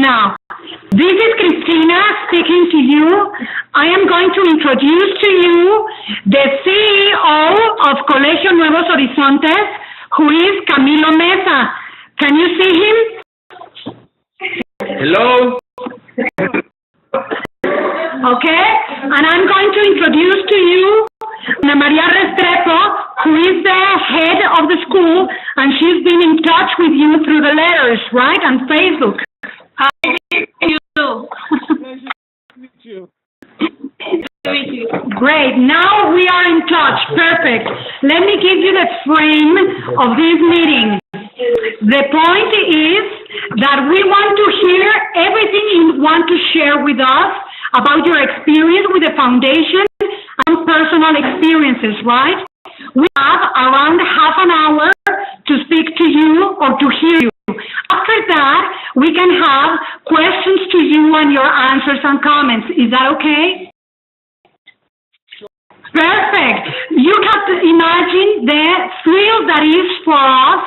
Now, this is Cristina speaking to you. I am going to introduce to you the CEO of Colegio Nuevos Horizontes, who is Camilo Mesa. Can you see him? Hello. Okay, and I'm going to introduce to you Ana Maria Restrepo, who is the head of the school, and she's been in touch with you through the letters, right, on Facebook. Hi, you. Pleasure to meet you. Great, now we are in touch, perfect. Let me give you the frame of this meeting. The point is that we want to hear everything you want to share with us about your experience with the foundation and personal experiences, right? We have around half an hour to speak to you or to hear you. After that, we can have questions to you and your answers and comments. Is that okay? Perfect. You have to imagine the thrill that is for us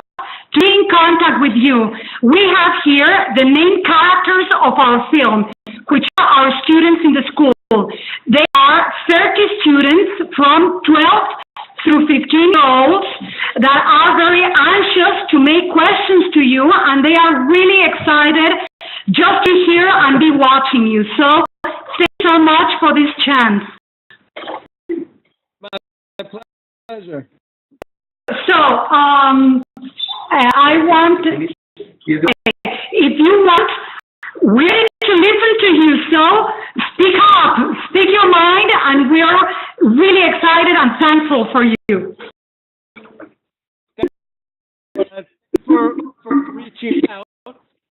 to be in contact with you. We have here the main characters of our film, which are our students in the school. They are 30 students from 12th through 15-year-olds that are very anxious to make questions to you, and they are really excited just to hear and be watching you. So thank you so much for this chance. My pleasure. So, I want, if you want, we're ready to listen to you, so speak up, speak your mind, and we are really excited and thankful for you. For reaching out.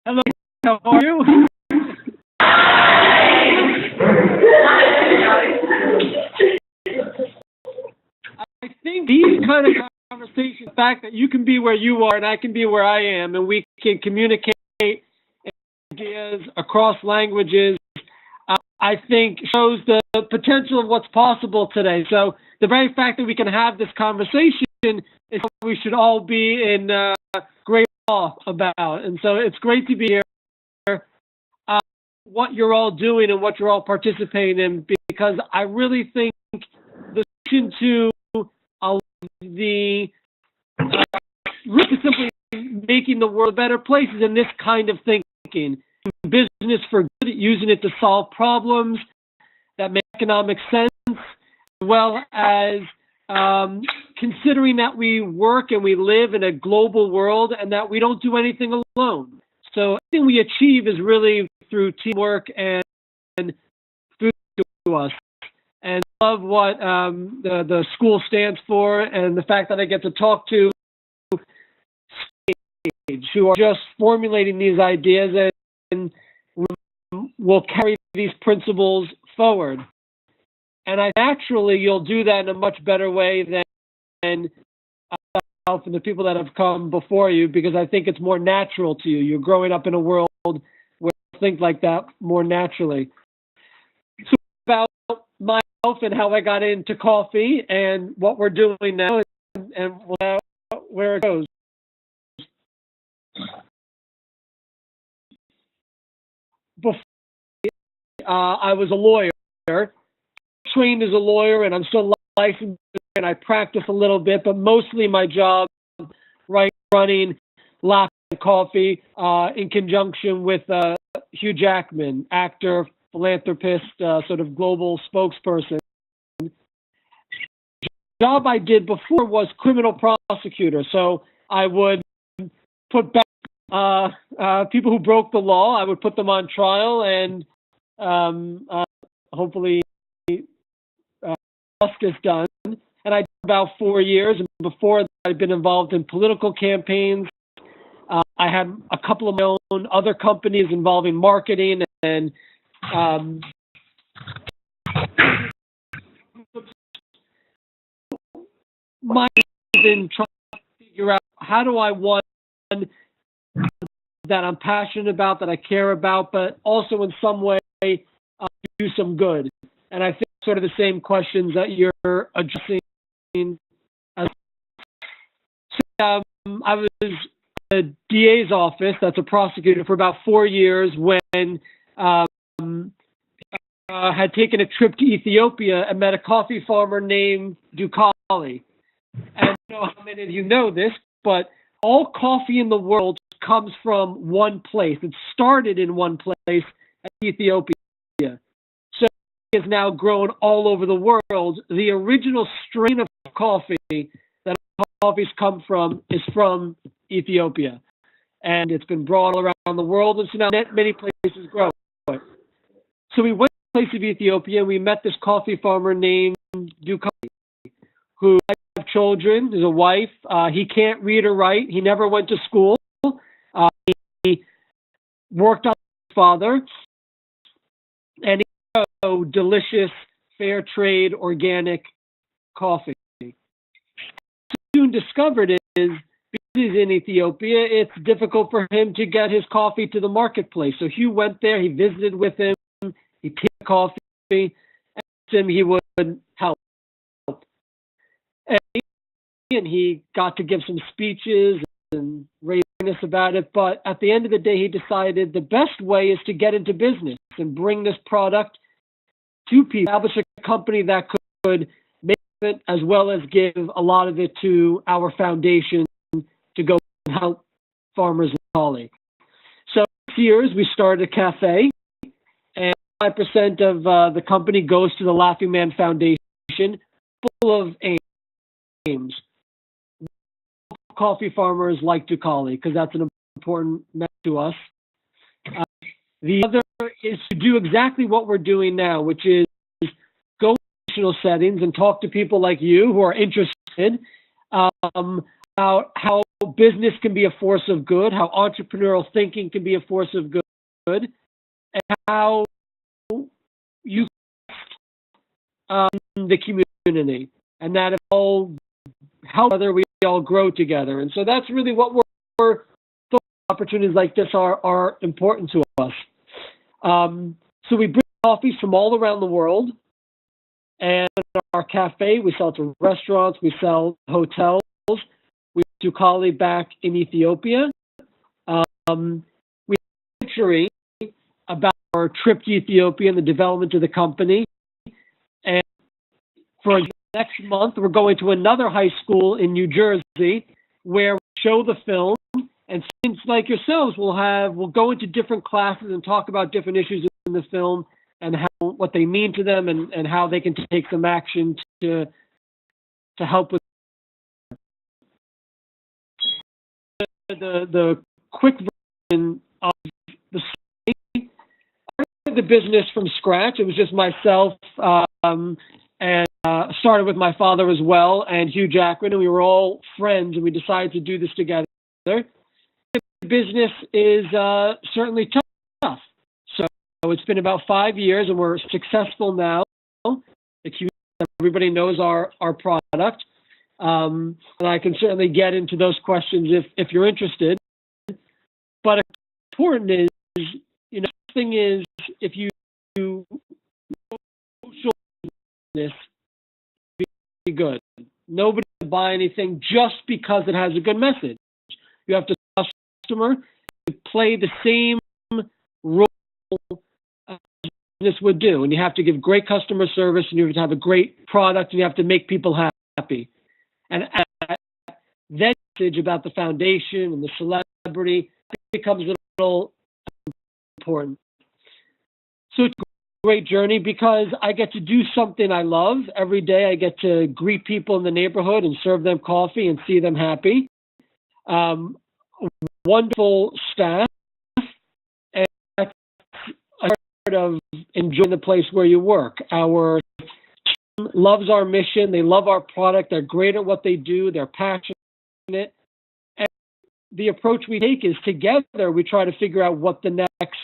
Hello, how are you? I think these kind of conversations, the fact that you can be where you are and I can be where I am, and we can communicate ideas across languages, I think shows the potential of what's possible today. So the very fact that we can have this conversation is what we should all be in great awe about. And so it's great to be here, what you're all doing and what you're all participating in, because I really think the solution to the really simply making the world a better place is in this kind of thinking. Business for good, using it to solve problems that make economic sense, as well as considering that we work and we live in a global world and that we don't do anything alone. So everything we achieve is really through teamwork and through to us. And I love what the school stands for, and the fact that I get to talk to who are just formulating these ideas and will carry these principles forward. And naturally, you'll do that in a much better way than myself and the people that have come before you, because I think it's more natural to you. You're growing up in a world where you think like that more naturally. So about myself and how I got into coffee and what we're doing now and where it goes. Before I was a lawyer, trained as a lawyer, and I'm still licensed, and I practice a little bit, but mostly my job, running Latte Coffee in conjunction with Hugh Jackman, actor, philanthropist, sort of global spokesperson. The job I did before was criminal prosecutor, so I would put back people who broke the law. I would put them on trial and hopefully justice done. And I did about 4 years. And before that, I'd been involved in political campaigns. I had a couple of my own other companies involving marketing and my been trying to figure out how do I want that I'm passionate about, that I care about, but also in some way do some good. And I think sort of the same questions that you're addressing. I was DA's office, that's a prosecutor, for about 4 years when had taken a trip to Ethiopia and met a coffee farmer named Dukali. And I don't know how many of you know this, but all coffee in the world comes from one place. It started in one place, Ethiopia. So it has now grown all over the world. The original strain of coffee that coffees come from is from Ethiopia. And it's been brought all around the world, and so now many places grow it. So we went to the place of Ethiopia, and we met this coffee farmer named Dukali, who has children, has a wife. He can't read or write. He never went to school. He worked on his father, and he grew delicious, fair trade, organic coffee. Soon discovered is because he's in Ethiopia, it's difficult for him to get his coffee to the marketplace. So Hugh went there, he visited with him, he picked coffee, and asked him he would help. And he got to give some speeches and raise awareness about it, but at the end of the day, he decided the best way is to get into business and bring this product to people, establish a company that could make it as well as give a lot of it to our foundation to go and help farmers in Cali. So 6 years, we started a cafe, and 5% of the company goes to the Laughing Man Foundation, full of aims. Coffee farmers like Dukali, because that's an important message to us. The other is to do exactly what we're doing now, which is go to national settings and talk to people like you who are interested about how business can be a force of good, how entrepreneurial thinking can be a force of good, and how you the community, and that it all help whether we all grow together. And so that's really what we're opportunities like this are important to us. So we bring coffees from all around the world, and in our cafe we sell to restaurants, we sell hotels, we do Kali back in Ethiopia. We lecturing about our trip to Ethiopia and the development of the company. And for next month, we're going to another high school in New Jersey where we show the film, and students like yourselves will go into different classes and talk about different issues in the film and what they mean to them and how they can take some action to help with the quick version of the story. I started the business from scratch. It was just myself and started with my father as well, and Hugh Jackman, and we were all friends, and we decided to do this together. The business is certainly tough. So it's been about 5 years, and we're successful now. Everybody knows our product, and I can certainly get into those questions if you're interested. But important is, the thing is, if you do social business, be good. Nobody will buy anything just because it has a good message. You have to customer to play the same role business would do, and you have to give great customer service, and you have to have a great product, and you have to make people happy. And that message about the foundation and the celebrity becomes a little important. So it's a great journey because I get to do something I love every day. I get to greet people in the neighborhood and serve them coffee and see them happy. Wonderful staff, and that's a part of enjoying the place where you work. Our team loves our mission. They love our product. They're great at what they do. They're passionate. And the approach we take is together we try to figure out what the next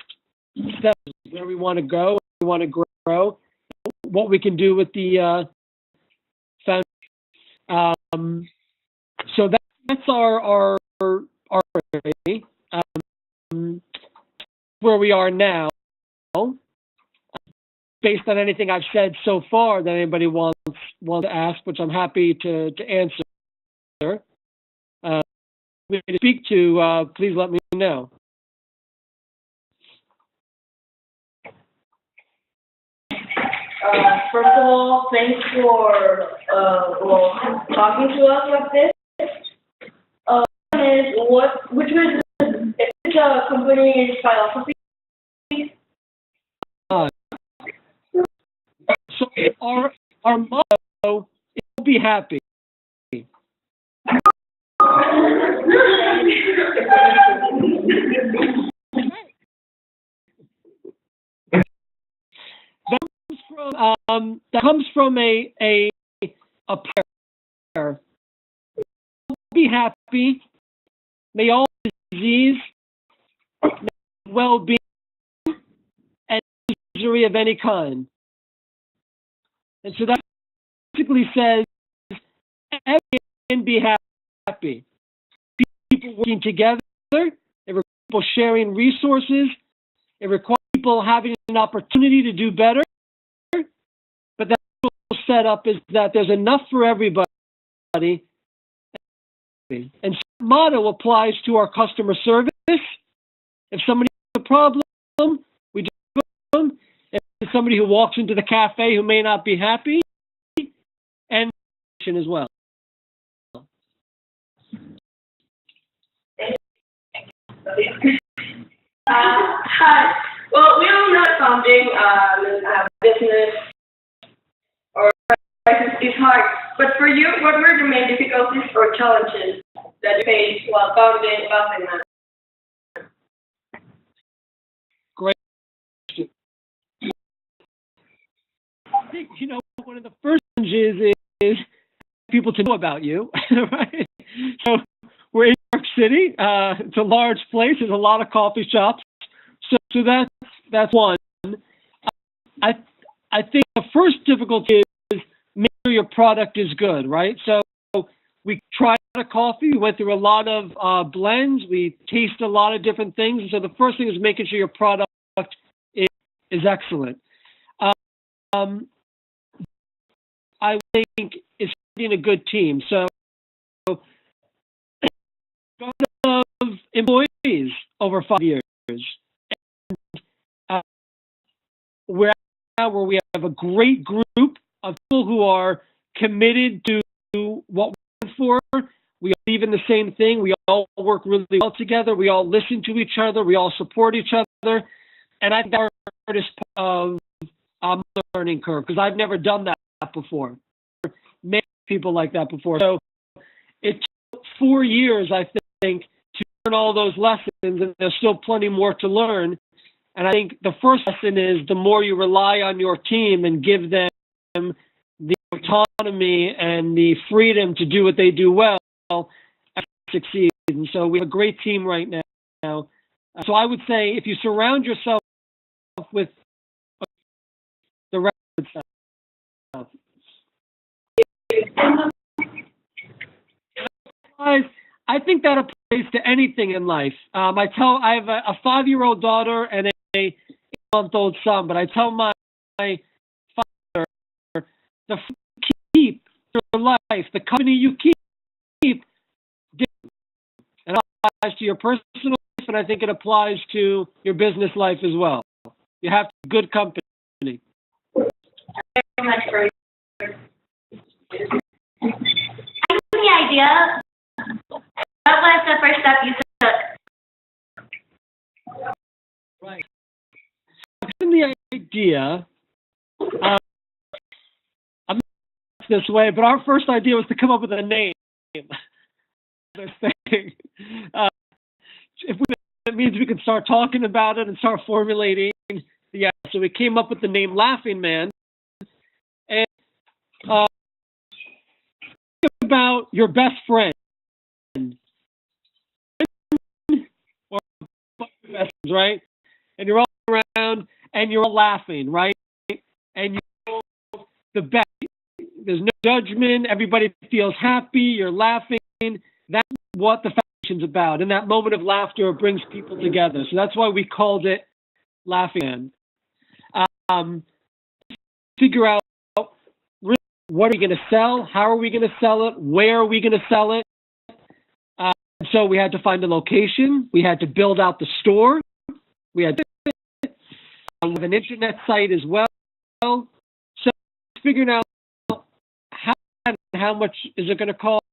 step is, where we want to go, where we want to grow, what we can do with the foundation. So that's our where we are now. Based on anything I've said so far that anybody wants to ask, which I'm happy to answer. me to speak to, please let me know. First of all, thanks for talking to us like this. Which was the company's philosophy? So our motto is be happy. That comes from a prayer. Be happy. May all disease, well-being, and misery of any kind. And so that basically says everyone can be happy. People working together, it requires people sharing resources, it requires people having an opportunity to do better, but that setup is that there's enough for everybody. And so that motto applies to our customer service. If somebody has a problem, we do it for them. If there's somebody who walks into the cafe who may not be happy, and as well. Hi. Well, we all know something, business or crisis is hard. But for you, what were the main difficulties or challenges that you faced while founding Buffington? Great question. I think, one of the first challenges is people to know about you, right? So we're in New York City. It's a large place. There's a lot of coffee shops. So that's one. I think the first difficulty is make sure your product is good, right? So we tried a coffee. We went through a lot of blends. We tasted a lot of different things. And so the first thing is making sure your product is excellent. I think is finding a good team. So of employees over 5 years. And, we're now where we have a great group of people who are committed to what we're for. We all believe in the same thing. We all work really well together. We all listen to each other. We all support each other. And I think that's the hardest part of the learning curve, because I've never done that before. Many people like that before. So it took 4 years, I think, to learn all those lessons, and there's still plenty more to learn. And I think the first lesson is the more you rely on your team and give them the autonomy and the freedom to do what they do well, and succeed. And so we have a great team right now. So I would say if you surround yourself with the right stuff. I think that applies to anything in life. I have a 5-year-old daughter and a 8-month-old son, but I tell my father, the keep your life, the company you keep, and it applies to your personal life, and I think it applies to your business life as well. You have to have good company. Thank you very much for the idea. What was the first step you took? Right. The idea, I'm not this way, but our first idea was to come up with a name. This thing. It means we can start talking about it and start formulating. Yeah, so we came up with the name Laughing Man. And think about your best friend. Or best friends, right? And you're all around and you're all laughing, right? And you're the best. There's no judgment. Everybody feels happy. You're laughing. That's what the foundation's about. In that moment of laughter, it brings people together. So that's why we called it Laughing Man. Figure out really what are we going to sell? How are we going to sell it? Where are we going to sell it? so we had to find a location. We had to build out the store. We had to have an internet site as well. So figuring out how much is it going to cost.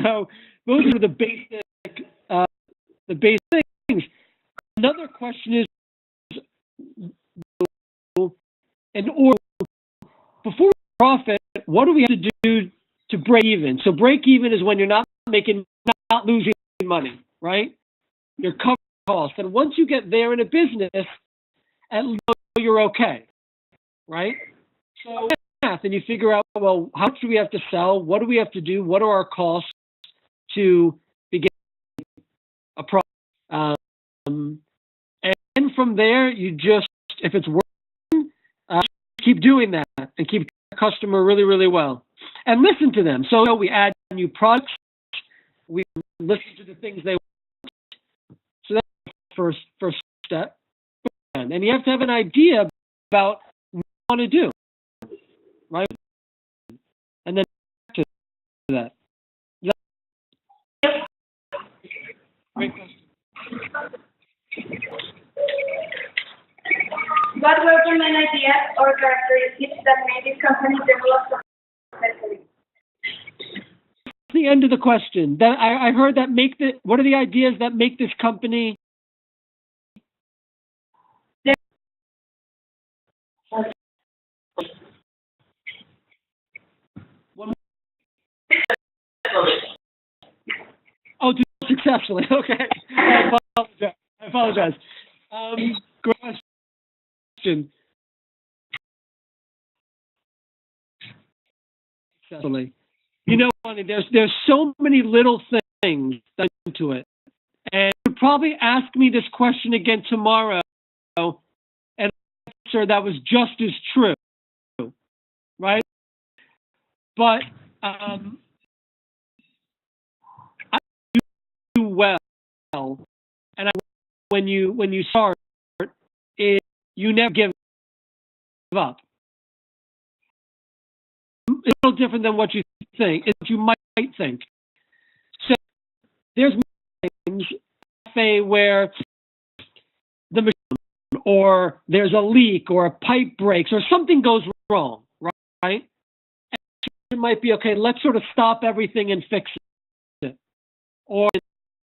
So those are the basic things. Another question is, before we profit, what do we have to do to break even? So break even is when you're not not losing money, right? You're covering costs. And once you get there in a business, at least you're okay, right? So math, and you figure out, well, how much do we have to sell? What do we have to do? What are our costs to begin a profit? And from there, you just, if it's working, keep doing that and keep the customer really, really well. And listen to them. So we add new products. We listen to the things they want. So that's the first step. And you have to have an idea about what you want to do, right? And then to that. Great question. What were the main ideas or characteristics that made this company develop successfully? The end of the question. That I heard that what are the ideas that make this company? Oh, do successfully. Okay. I apologize. Great question. Successfully. You know, there's so many little things into it, and you'd probably ask me this question again tomorrow, and answer that was just as true, right? But I do well, and when you start, you never give up. It's a little different than what you think. It's what you might think. So there's times where the machine, or there's a leak, or a pipe breaks, or something goes wrong, right? And it might be, okay, let's sort of stop everything and fix it, or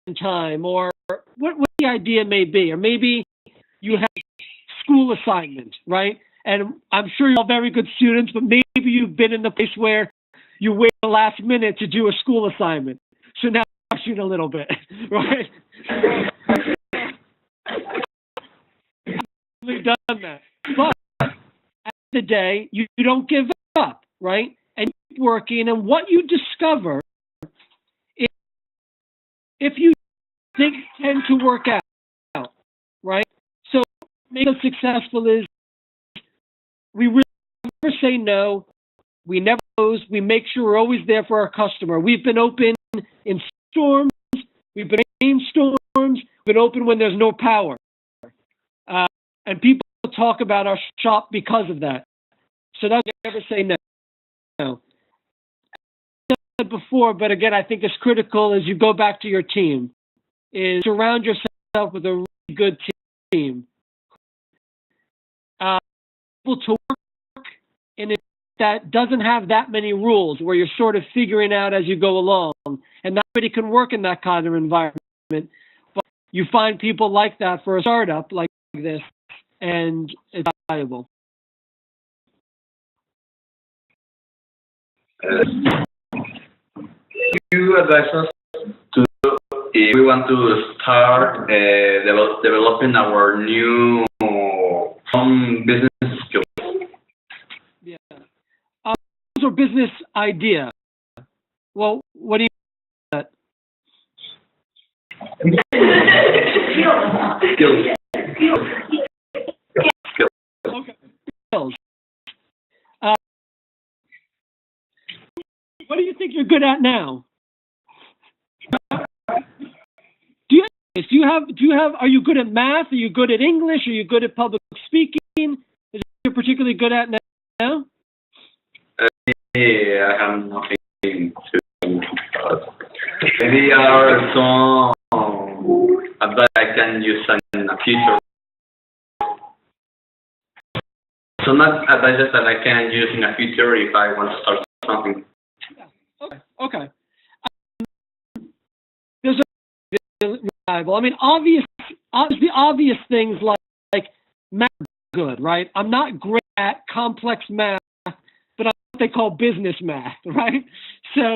in time, or what the idea may be, or maybe you have school assignment, right? And I'm sure you're all very good students, but maybe you've been in the place where you wait the last minute to do a school assignment. So now I'm rushing a little bit, right? I've done that. But at the end of the day, you don't give up, right? And you keep working, and what you discover is, if you think tend to work out, right? So make us successful is, we really never say no. We never close. We make sure we're always there for our customer. We've been open in storms. We've been in storms. We've been open when there's no power. And people talk about our shop because of that. So don't ever say no. I said before, but again, I think it's critical as you go back to your team, is surround yourself with a really good team. Able to work in it that doesn't have that many rules, where you're sort of figuring out as you go along, and not everybody can work in that kind of environment. But you find people like that for a startup like this, and it's valuable. You advise us to, if we want to start developing our new business skills. Yeah. Or business idea. Well, what do you mean by that? Skills. Okay. Skills. What do you think you're good at now? Are you good at math? Are you good at English? Are you good at public speaking? Is it you're particularly good at now? I have nothing to maybe are some advice I can use in the future. Some advices that I can use in the future if I want to start something. Okay. Okay. There's a reliable. I mean, the obvious things like math are good, right? I'm not great at complex math, but I'm what they call business math, right? So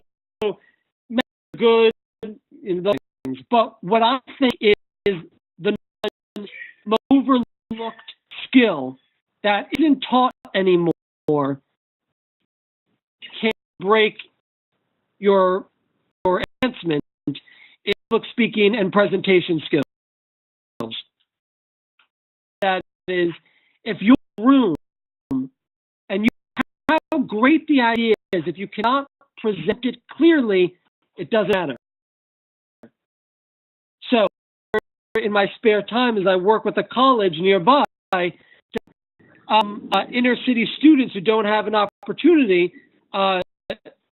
math is good in those things. But what I think is the most overlooked skill that isn't taught anymore can break your advancement in public speaking and presentation skills. That is, if you're in a room and you have how great the idea is, if you cannot present it clearly, it doesn't matter. So, in my spare time, as I work with a college nearby, inner city students who don't have an opportunity to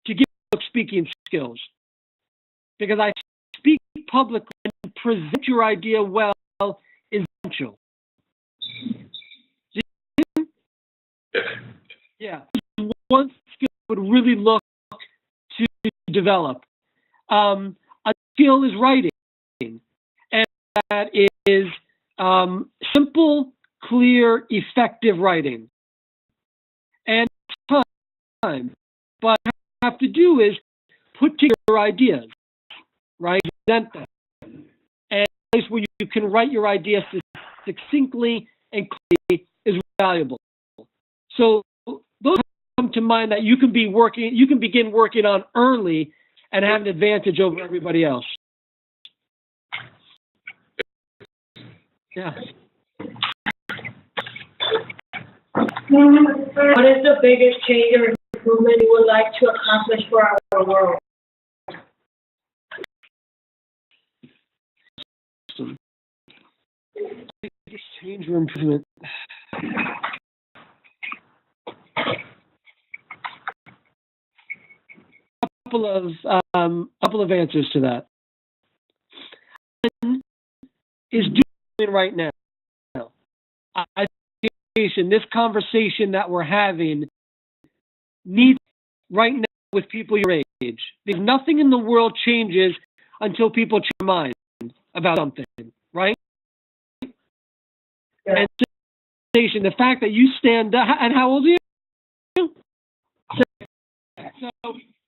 get public speaking skills, because I speak publicly and present your idea well is essential. Yeah, one skill I would really look to develop. A skill is writing, and that is simple, clear, effective writing. And time, but what you have to do is put together your ideas, right? Present them, and a place where you can write your ideas succinctly and clearly is valuable. So those come to mind that you can begin working on early and have an advantage over everybody else. Yeah. What is the biggest change or improvement you would like to accomplish for our world? Biggest change or improvement. Couple of answers to that. One is doing right now. I think this conversation that we're having needs right now with people your age, because nothing in the world changes until people change their mind about something, right? Yeah. And the fact that you stand up, and how old are you? So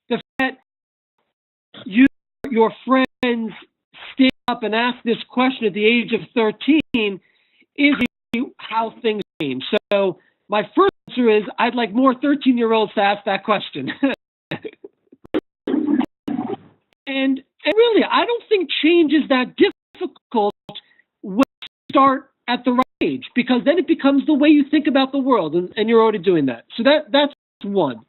the fact that your friends stand up and ask this question at the age of 13 is how things change. So my first answer is I'd like more 13-year-olds to ask that question. and really, I don't think change is that difficult when you start at the right age, because then it becomes the way you think about the world, and you're already doing that. So that's one.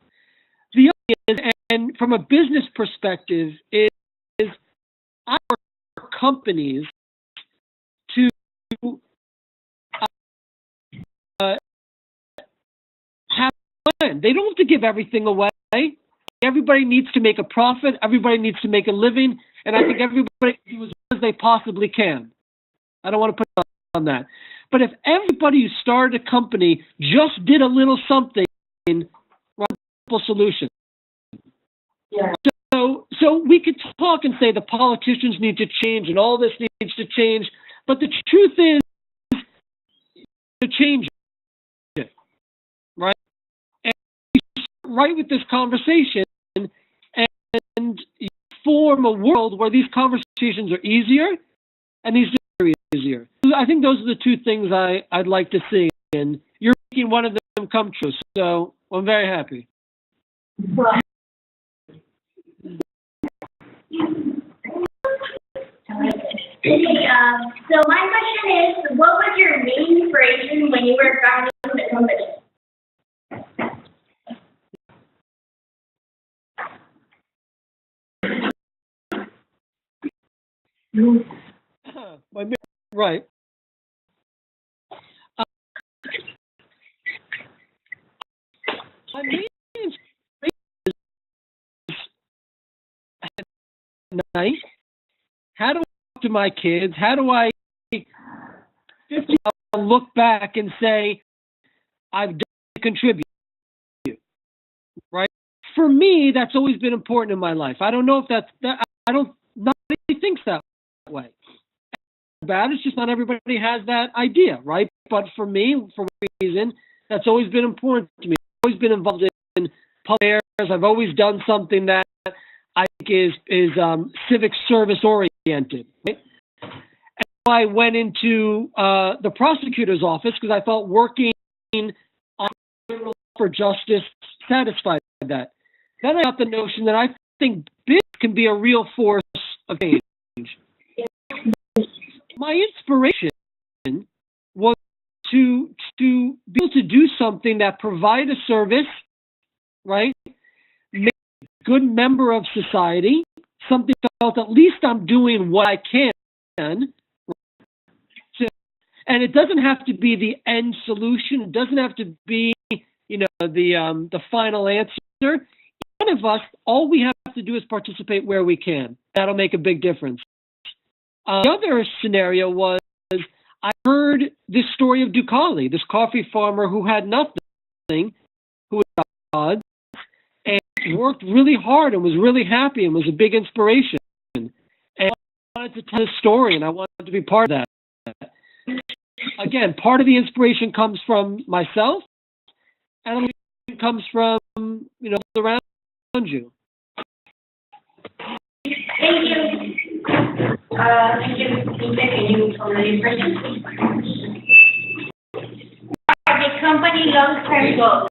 The other is, and from a business perspective, is our companies to have a plan. They don't have to give everything away. Everybody needs to make a profit. Everybody needs to make a living. And I think everybody do as well as they possibly can. I don't want to put on that. But if everybody who started a company just did a little something, simple solution. Yeah. So we could talk and say the politicians need to change and all this needs to change. But the truth is to change it, right? And right with this conversation and form a world where these conversations are easier and these are easier. I think those are the two things I'd like to see, and you're making one of them come true. So I'm very happy. So my question is, what was your main inspiration when you were founding the company? Right. My main inspiration is night? How do I talk to my kids? How do I 50 look back and say, I've done to contribute, right? For me, that's always been important in my life. I don't know if not everybody thinks that way. Bad, it's just not everybody has that idea, right? But for me, for whatever reason, that's always been important to me. I've always been involved in public affairs. I've always done something that I think is civic service oriented. Right? And I went into the prosecutor's office because I thought working on for justice satisfied that. Then I got the notion that I think business can be a real force of change. My inspiration was to be able to do something that provide a service, right? Make a good member of society, something felt at least I'm doing what I can. And it doesn't have to be the end solution. It doesn't have to be, the final answer. Each of us, all we have to do is participate where we can. That'll make a big difference. The other scenario was I heard this story of Ducali, this coffee farmer who had nothing, who was God, and worked really hard and was really happy and was a big inspiration. And I wanted to tell his story, and I wanted to be part of that. Again, part of the inspiration comes from myself, and it comes from, around you. Thank you. Thank you. Can you already present? The company long-term goals.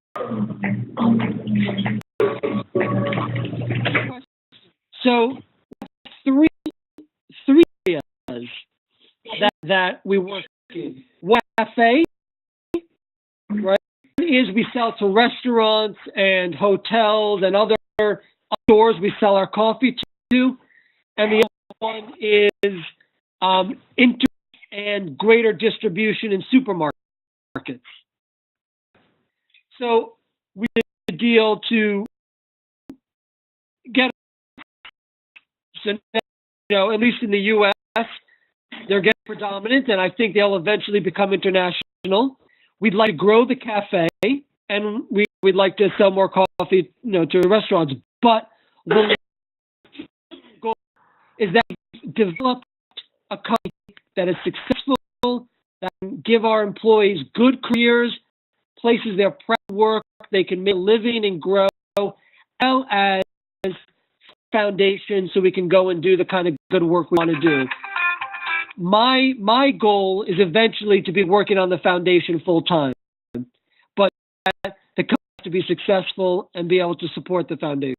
So, three areas that we work in. One cafe, right, is we sell to restaurants and hotels and other stores we sell our coffee to. And the other one is and greater distribution in supermarkets. So we did a deal to get, at least in the U.S., they're getting predominant, and I think they'll eventually become international. We'd like to grow the cafe, and we'd like to sell more coffee, to restaurants. But the goal is that we develop a company that is successful, that can give our employees good careers, places they're proud to work, they can make a living and grow, as well as foundation so we can go and do the kind of good work we want to do. My goal is eventually to be working on the foundation full time, but the company has to be successful and be able to support the foundation.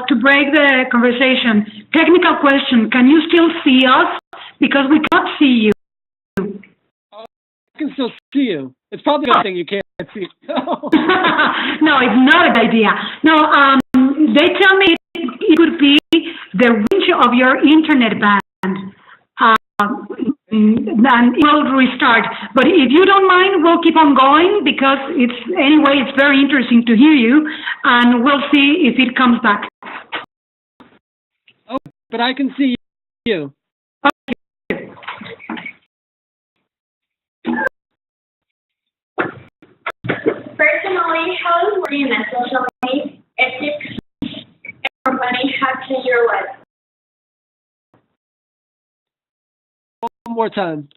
To break the conversation, technical question, can you still see us? Because we can't see you. I can still see you. It's probably a good thing you can't see. No, it's not a good idea. No, they tell me it could be the range of your internet band. And we'll restart. But if you don't mind, we'll keep on going because it's very interesting to hear you, and we'll see if it comes back. Oh, but I can see you. Okay. Personally, how is working in a social media ethics and company have changed your life? One more time.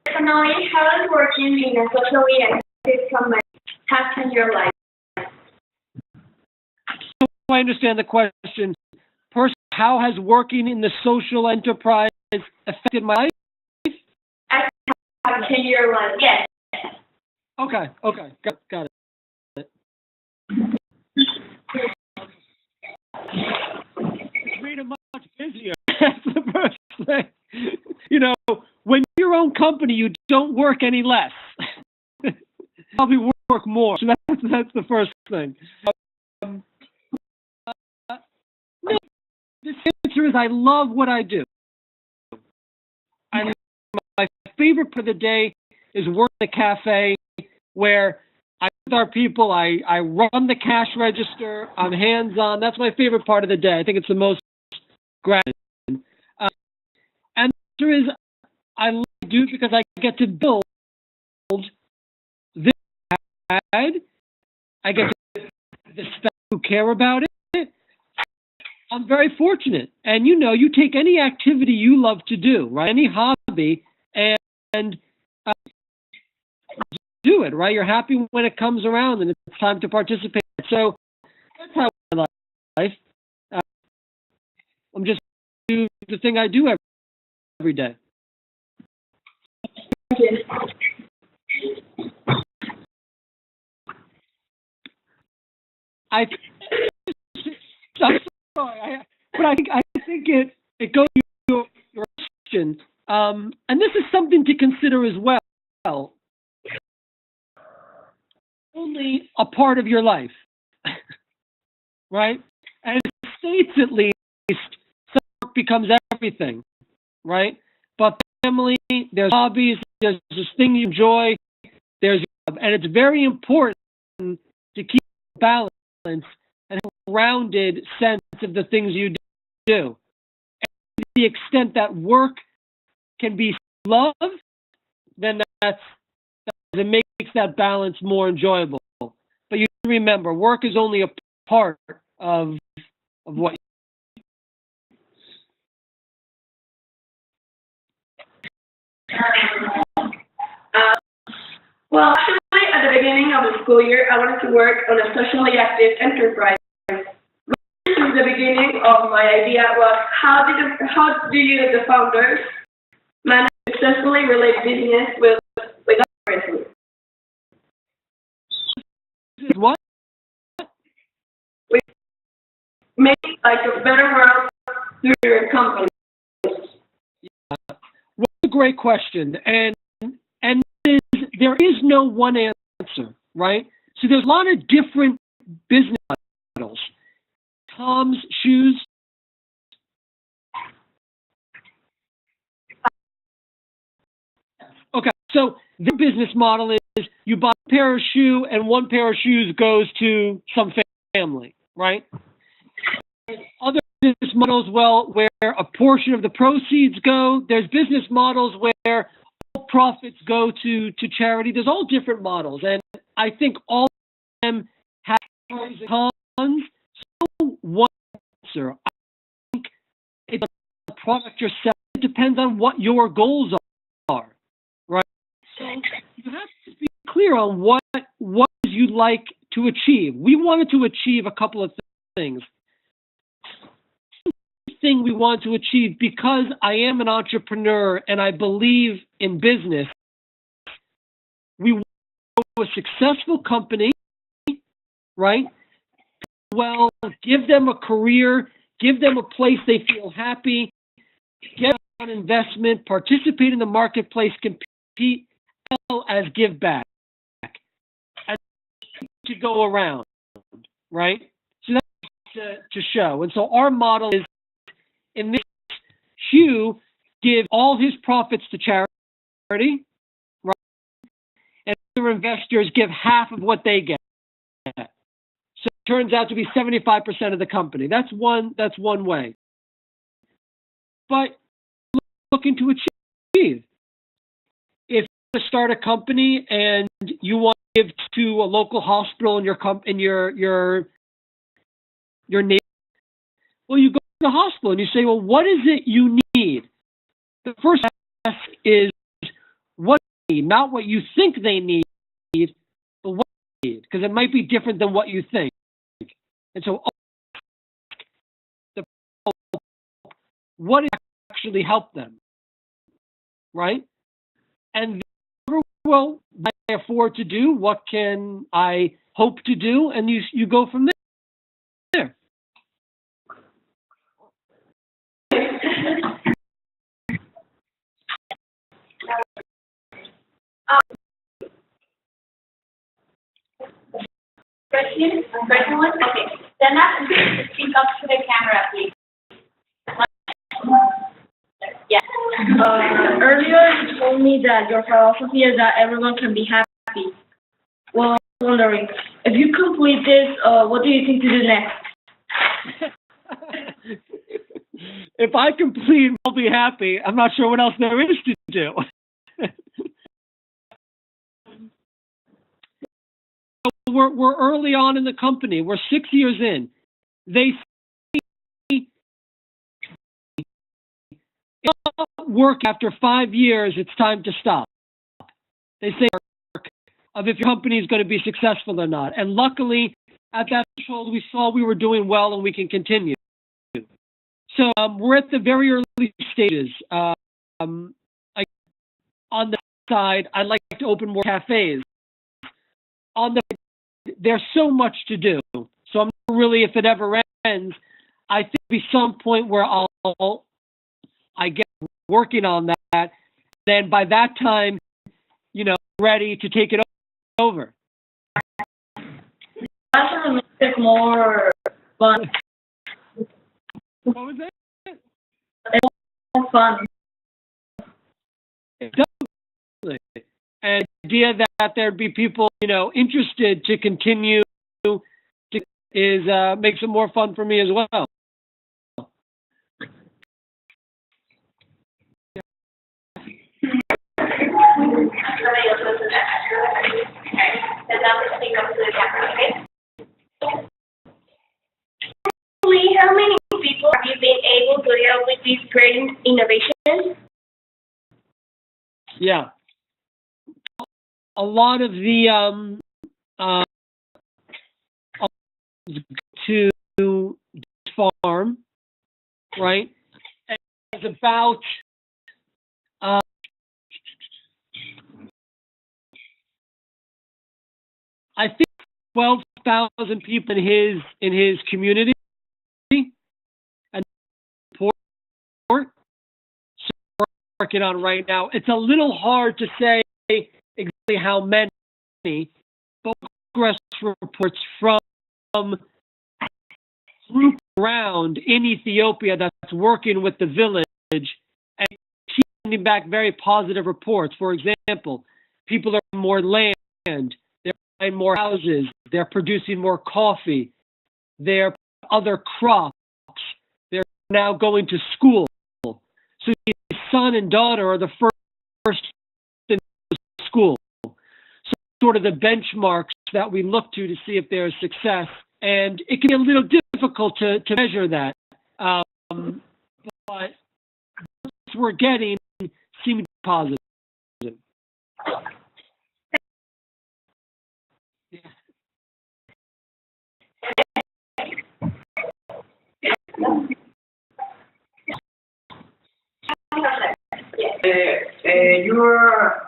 Personally, how is working in a social media ethics company have changed your life? So I understand the question. Personally, how has working in the social enterprise affected my life? Have changed your life? Yes. Okay, got it. It's made it much busier. That's the first thing. When you're your own company, you don't work any less. Probably work more. So that's the first thing. No, the answer is I love what I do. My favorite part of the day is working at a cafe where I our people. I run the cash register. I'm hands-on. That's my favorite part of the day. I think it's the most gratifying. And the answer is, I like to do it because I get to build this side. I get to the staff who care about it. I'm very fortunate. And you take any activity you love to do, right? Any hobby, and do it, right? You're happy when it comes around and it's time to participate. So that's how I live life. I'm just doing the thing I do every day. I'm sorry, but I think it goes to your question, and this is something to consider as well. Only a part of your life, right? And in the States, at least, work becomes everything, right? But family, there's hobbies, there's this thing you enjoy, and it's very important to keep balance and a rounded sense of the things you do. And to the extent that work can be love, then it makes that balance more enjoyable. But you remember, work is only a part of what Well, actually, at the beginning of the school year, I wanted to work on a socially active enterprise. Since the beginning of my idea was how do you, the founders, manage to successfully relate business with others? What? We make like a better world through your company. What a great question, and there is no one answer, right? So there's a lot of different business models. Tom's Shoes. Okay, so the business model is you buy a pair of shoes and one pair of shoes goes to some family, right? Other business models, where a portion of the proceeds go. There's business models where all profits go to charity. There's all different models, and I think all of them have pros and cons. So one answer. I think it's a product yourself. It depends on what your goals are, right? So you have to be clear on what you'd like to achieve. We wanted to achieve a couple of things. Thing we want to achieve, because I am an entrepreneur and I believe in business, we want a successful company, right? Well, give them a career, give them a place they feel happy, get on investment, participate in the marketplace, compete, as well as give back. And to go around, right? So that's to show. And so our model is, in this, Hugh gives all his profits to charity, right? And other investors give half of what they get. So it turns out to be 75% of the company. That's one way. But looking to achieve, if you start a company and you want to give to a local hospital in your neighborhood, well, you go to the hospital and you say, well, what is it you need? The first ask is what you need, not what you think they need, but what you need, because it might be different than what you think. And so, what actually help them, right? And well, what can I afford to do? What can I hope to do? And you go from there. Question one? Okay. Then speak up to the camera, please. Yeah. Earlier you told me that your philosophy is that everyone can be happy. Well, wondering, if you complete this, what do you think to do next? If I complete, I'll be happy. I'm not sure what else there is to do. We're early on in the company. We're 6 years in. They say work after 5 years, it's time to stop. They say of if your company is going to be successful or not. And luckily, at that threshold, we saw we were doing well and we can continue. So we're at the very early stages. On the side, I'd like to open more cafes. On the there's so much to do. So I'm really, if it ever ends, I think there'll be some point where I get working on that. Then by that time, ready to take it over. Actually makes it more fun. What was it? It's more fun. Definitely. And the idea that there'd be people, interested to continue makes it more fun for me as well. How many people have you been able to help with these great innovations? Yeah. A lot of the to this farm, right? And it's about I think 12,000 people in his community, and so we're working on right now. It's a little hard to say exactly how many, but progress reports from group around in Ethiopia that's working with the village and sending back very positive reports. For example, people are more land, they're buying more houses, they're producing more coffee, they're other crops, they're now going to school. So his son and daughter are the first in school. So sort of the benchmarks that we look to see if there's success. And it can be a little difficult to measure that. But we're getting seem to be positive.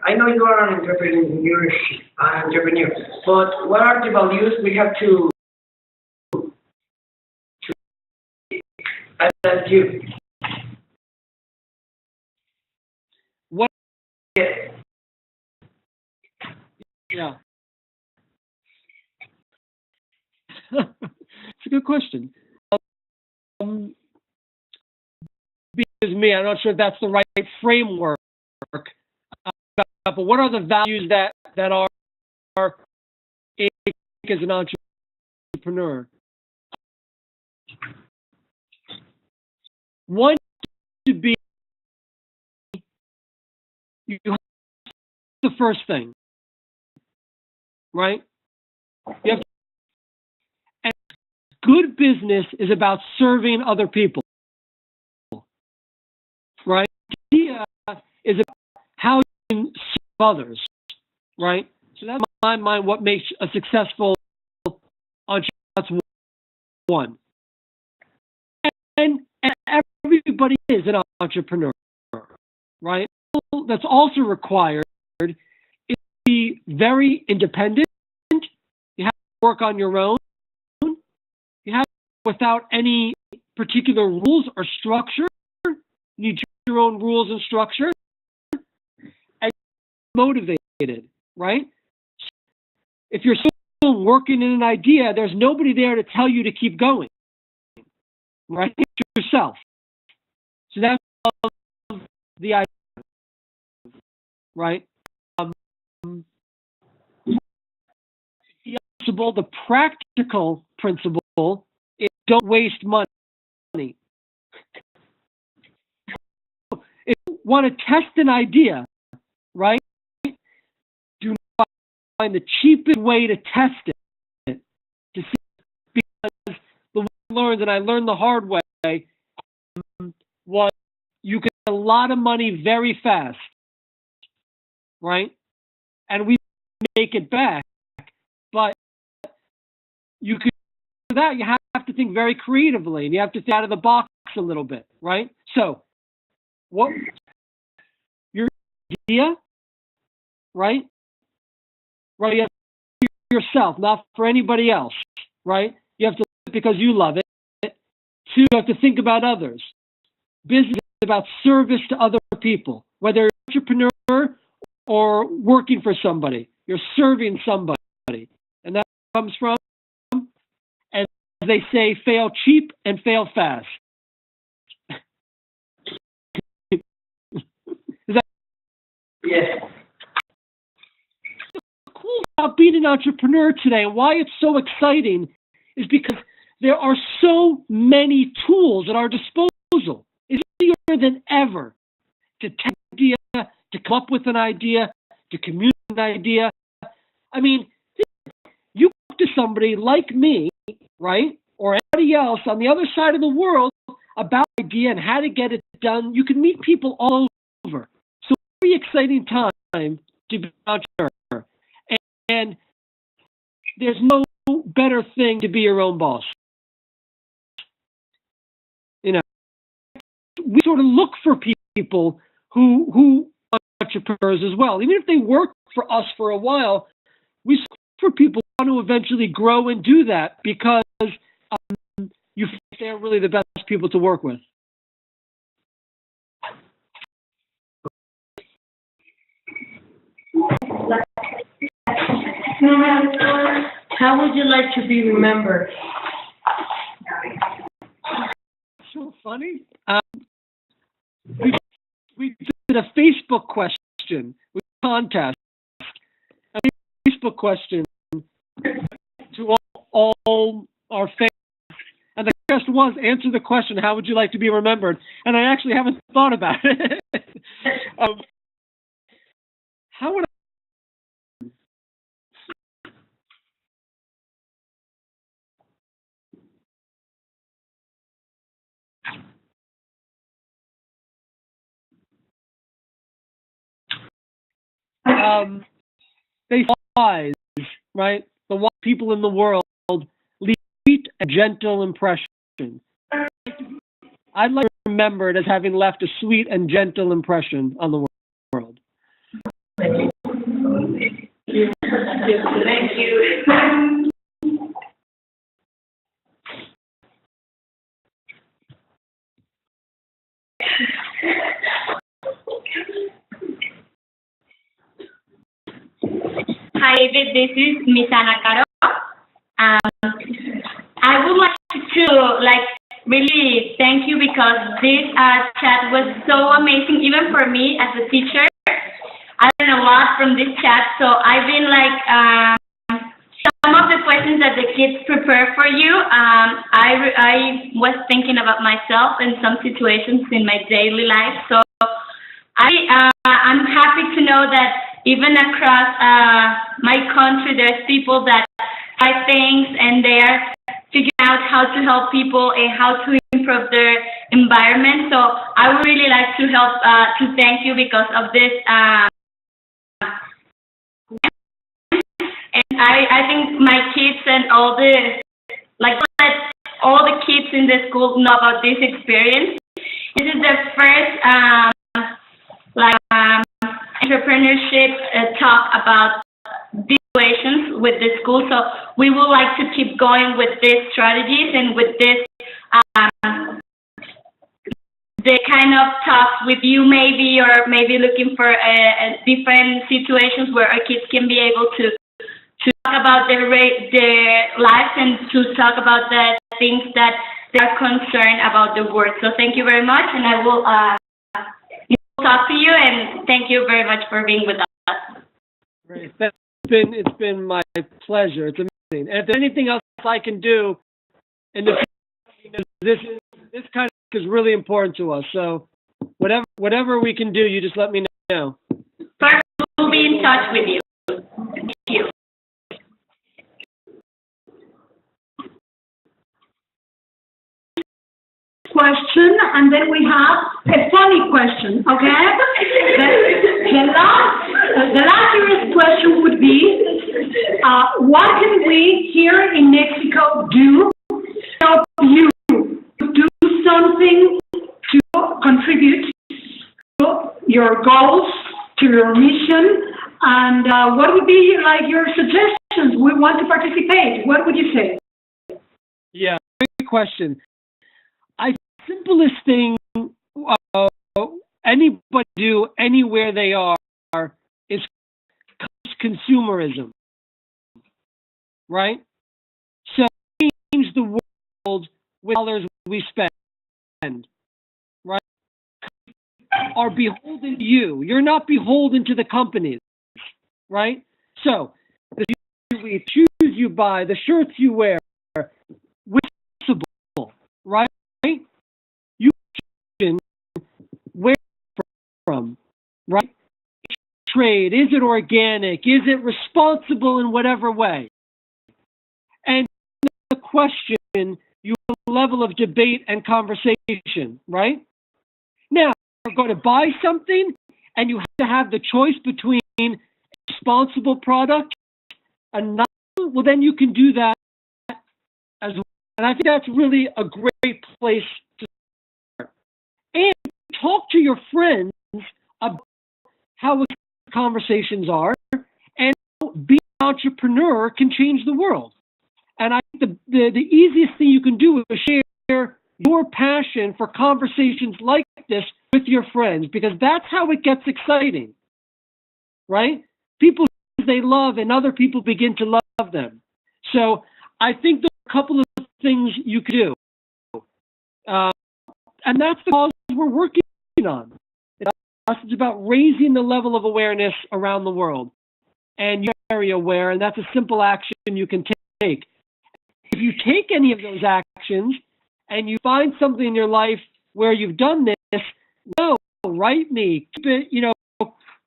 I know you are an entrepreneur, but what are the values we have to adapt you? What? Yes. Yeah. It's a good question. Because me, I'm not sure if that's the right framework. But what are the values that are as an entrepreneur? One to be you have the first thing, right? You have, and good business is about serving other people, right? The idea is about how you can serve others, right? So that's in my mind what makes a successful entrepreneur. That's one. And everybody is an entrepreneur, right? That's also required is to be very independent. You have to work on your own. You have to, without any particular rules or structure. You need your own rules and structure. And motivated, right? If you're still working in an idea, there's nobody there to tell you to keep going, right? It's yourself. So that's the idea, right? principle, the practical principle, is don't waste money. If you want to test an idea, right, do not find the cheapest way to test it, to see, because the way I learned, and I learned the hard way, was you can get a lot of money very fast, right? And we make it back. But you could do that, you have to think very creatively, and you have to think out of the box a little bit, right? So, what your idea, right? Right, you have to do it yourself, not for anybody else, right? You have to do it because you love it. Two, you have to think about others. Business is about service to other people, whether you're an entrepreneur or working for somebody. You're serving somebody. And that comes from, as they say, fail cheap and fail fast. Is that Yes. cool about being an entrepreneur today, and why it's so exciting is because there are so many tools at our disposal. It's easier than ever to take an idea, to come up with an idea, to communicate an idea. I mean, you talk to somebody like me, right, or anybody else on the other side of the world about an idea and how to get it done. You can meet people all over. So it's a very exciting time to be an entrepreneur. And there's no better thing to be your own boss. You know, we sort of look for people who are entrepreneurs as well. Even if they work for us for a while, we look for people who want to eventually grow and do that because you feel they're really the best people to work with. How would you like to be remembered? So funny. We did a Facebook question with a contest. A Facebook question to all our fans. And the question was, answer the question, how would you like to be remembered? And I actually haven't thought about it. How would they wise, right? The wise people in the world leave sweet and gentle impression. I'd like to be remembered as having left a sweet and gentle impression on the world. Thank you. Hi, David. This is Miss Ana Caro. I would like to really thank you because this chat was so amazing, even for me as a teacher. I learned a lot from this chat. So I've been some of the questions that the kids prepare for you. I was thinking about myself and some situations in my daily life. So I'm happy to know that even across my country, there's people that try things and they are figuring out how to help people and how to improve their environment. So I would really like to help to thank you because of this. And I think my kids and all the kids in the school know about this experience. This is the first entrepreneurship talk about these situations with the school. So we would like to keep going with these strategies and with this the kind of talks with you maybe, or maybe looking for different situations where our kids can be able to talk about their lives and to talk about the things that they are concerned about the work. So thank you very much, and I will talk to you, and thank you very much for being with us. Great. It's been my pleasure. It's And if there's anything else I can do in the future, this kind of is really important to us. So whatever we can do, you just let me know. Perfect. We'll be in touch with you. Thank you. Question, and then we have a funny question, okay? The last year's question would be, what can we here in Mexico do to help you do something to contribute to your goals, to your mission, and what would be like your suggestions? We want to participate. What would you say? Yeah, great question. Simplest thing anybody do anywhere they are is consumerism, right? So change the world with dollars we spend, right? Are beholden to you. You're not beholden to the companies, right? So the shoes we choose you buy, the shirts you wear, wastable, right? Where from, right? Trade, is it organic? Is it responsible in whatever way? And the question, you have a level of debate and conversation, right? Now, you're going to buy something, and you have to have the choice between a responsible product and not, well, then you can do that as well. And I think that's really a great place to start. And talk to your friends about how conversations are and how being an entrepreneur can change the world. And I think the easiest thing you can do is share your passion for conversations like this with your friends, because that's how it gets exciting, right? People they love and other people begin to love them. So I think there are a couple of things you could do. And that's the cause we're working on. It's about raising the level of awareness around the world. And you're very aware, and that's a simple action you can take. If you take any of those actions and you find something in your life where you've done this, write me, keep it,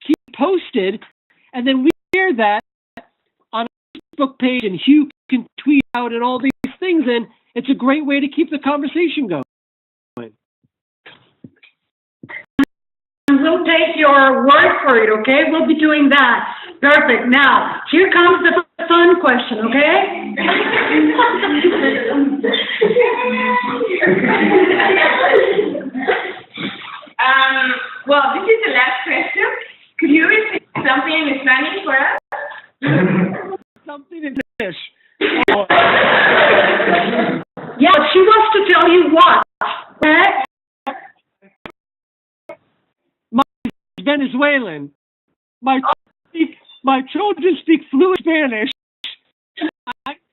keep posted, and then we share that on a Facebook page, and Hugh can tweet out and all these things, and it's a great way to keep the conversation going. We'll take your word for it, okay? We'll be doing that. Perfect. Now, here comes the fun question, okay? Well, this is the last question. Could you repeat something in Spanish for us? Something in English. Yeah, she wants to tell you what, okay? Venezuelan. My children speak fluent Spanish.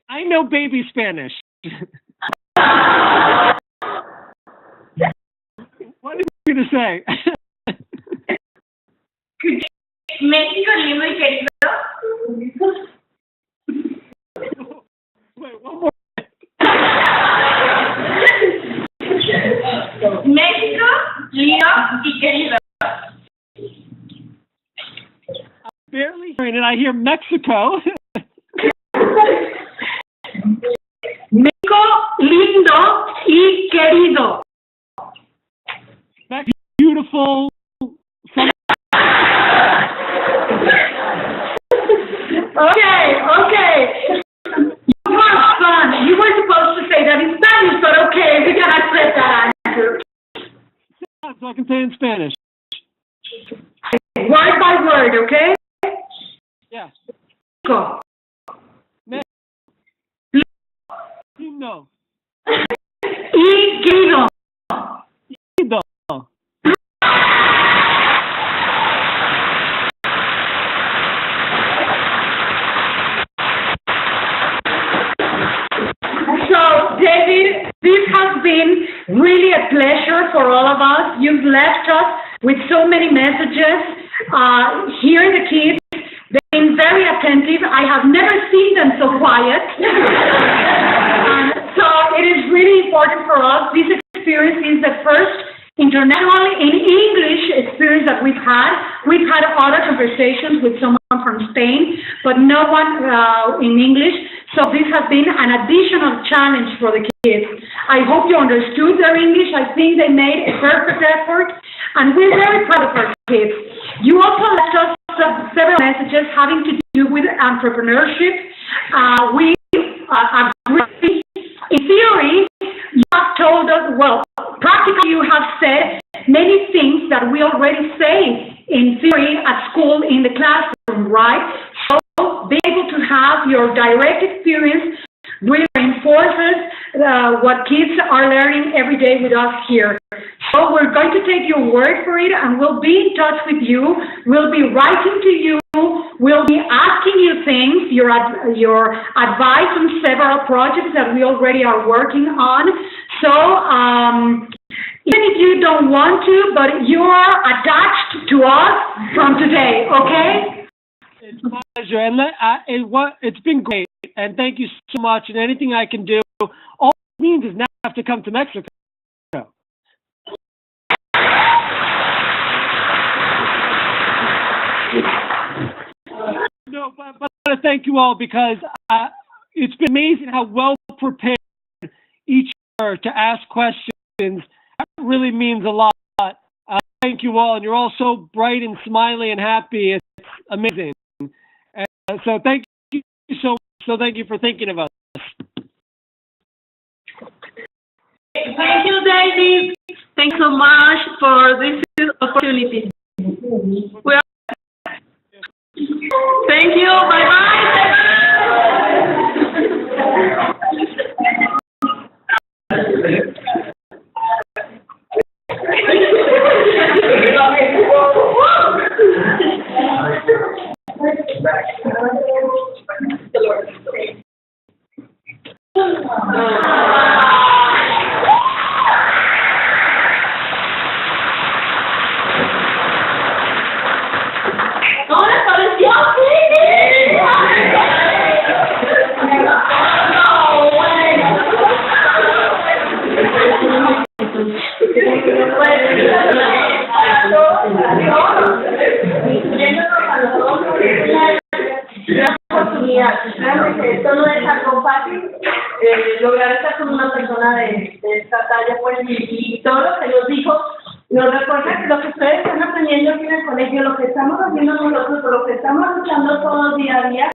I know baby Spanish. What are you going to say? México lindo y querido. Wait, one more. México lindo y querido. Barely hearing it. I hear Mexico. México lindo y querido. Mexico, beautiful. Okay. You were fun. You were supposed to say that in Spanish, but okay, we gotta accept that answer. So I can say it in Spanish. Word by word, okay? Yeah. Go. No. Y querido. No. So, David, this has been really a pleasure for all of us. You've left us with so many messages. Here the kids, they very attentive. I have never seen them so quiet. And so it is really important for us. This experience is the first internationally in English experience that we've had. We've had other conversations with someone from Spain, but no one in English. So this has been an additional challenge for the kids. I hope you understood their English. I think they made a perfect effort, and we're very proud of our kids. You also left us several messages having to do with entrepreneurship. We agree. In theory, you have told us, well, practically you have said many things that we already say in theory at school in the classroom, right? So being able to have your direct experience really reinforces what kids are learning every day with us here. So we're going to take your word for it, and we'll be in touch with you. We'll be writing to you. We'll be asking you things, your advice on several projects that we already are working on. So even if you don't want to, but you are attached to us from today, okay? It's a pleasure, and it's been great, and thank you so much. And anything I can do, all it means is now I have to come to Mexico. No, but I want to thank you all because it's been amazing how well prepared each are to ask questions. That really means a lot. Thank you all, and you're all so bright and smiley and happy. It's amazing. And so thank you so much. So thank you for thinking of us. Thank you, David. Thanks so much for this opportunity. Thank you. Bye-bye. Esto no es algo fácil, lograr estar con una persona de esta talla, pues, y todo lo que nos dijo, nos recuerda que lo que ustedes están aprendiendo aquí en el colegio, lo que estamos haciendo nosotros, lo que estamos luchando todos día a día,